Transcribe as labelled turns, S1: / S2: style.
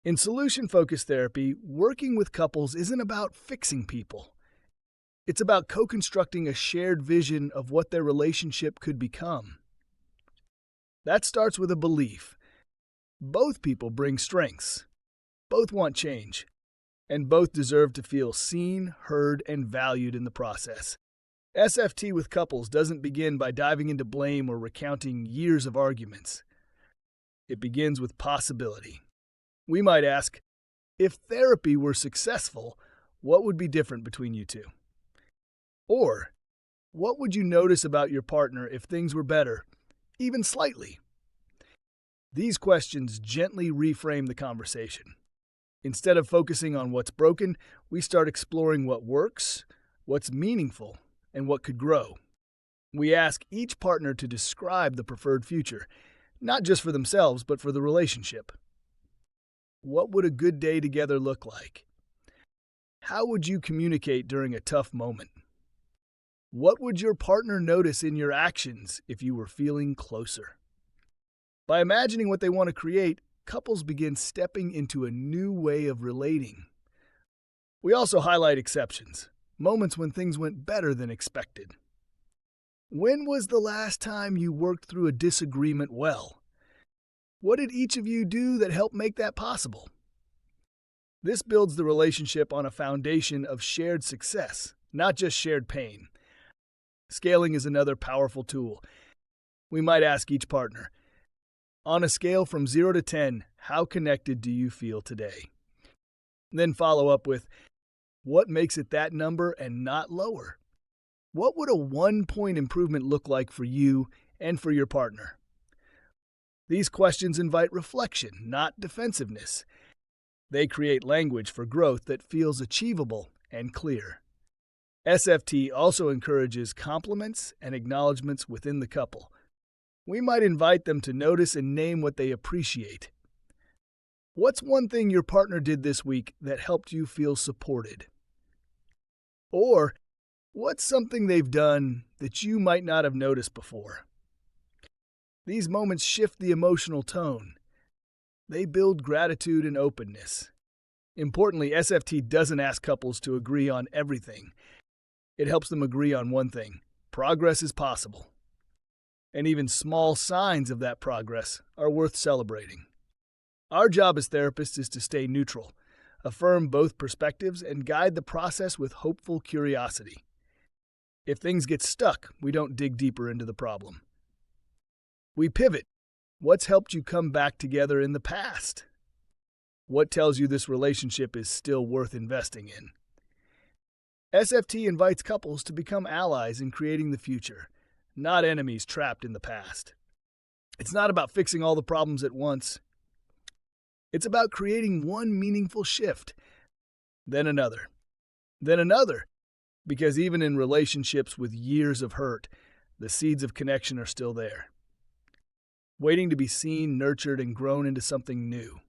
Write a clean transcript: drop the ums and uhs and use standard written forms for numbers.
S1: In solution-focused therapy, working with couples isn't about fixing people. It's about co-constructing a shared vision of what their relationship could become. That starts with a belief. Both people bring strengths. Both want change. And both deserve to feel seen, heard, and valued in the process. SFT with couples doesn't begin by diving into blame or recounting years of arguments. It begins with possibility. We might ask, if therapy were successful, what would be different between you two? Or, what would you notice about your partner if things were better, even slightly? These questions gently reframe the conversation. Instead of focusing on what's broken, we start exploring what works, what's meaningful, and what could grow. We ask each partner to describe the preferred future, not just for themselves, but for the relationship. What would a good day together look like? How would you communicate during a tough moment? What would your partner notice in your actions if you were feeling closer? By imagining what they want to create, couples begin stepping into a new way of relating. We also highlight exceptions, moments when things went better than expected. When was the last time you worked through a disagreement well? What did each of you do that helped make that possible? This builds the relationship on a foundation of shared success, not just shared pain. Scaling is another powerful tool. We might ask each partner, on a scale from 0 to 10, how connected do you feel today? Then follow up with, what makes it that number and not lower? What would a 1-point improvement look like for you and for your partner? These questions invite reflection, not defensiveness. They create language for growth that feels achievable and clear. SFT also encourages compliments and acknowledgments within the couple. We might invite them to notice and name what they appreciate. What's one thing your partner did this week that helped you feel supported? Or, what's something they've done that you might not have noticed before? These moments shift the emotional tone. They build gratitude and openness. Importantly, SFT doesn't ask couples to agree on everything. It helps them agree on one thing: progress is possible. And even small signs of that progress are worth celebrating. Our job as therapists is to stay neutral, affirm both perspectives, and guide the process with hopeful curiosity. If things get stuck, we don't dig deeper into the problem. We pivot. What's helped you come back together in the past? What tells you this relationship is still worth investing in? SFT invites couples to become allies in creating the future, not enemies trapped in the past. It's not about fixing all the problems at once. It's about creating one meaningful shift, then another, because even in relationships with years of hurt, the seeds of connection are still there, waiting to be seen, nurtured, and grown into something new.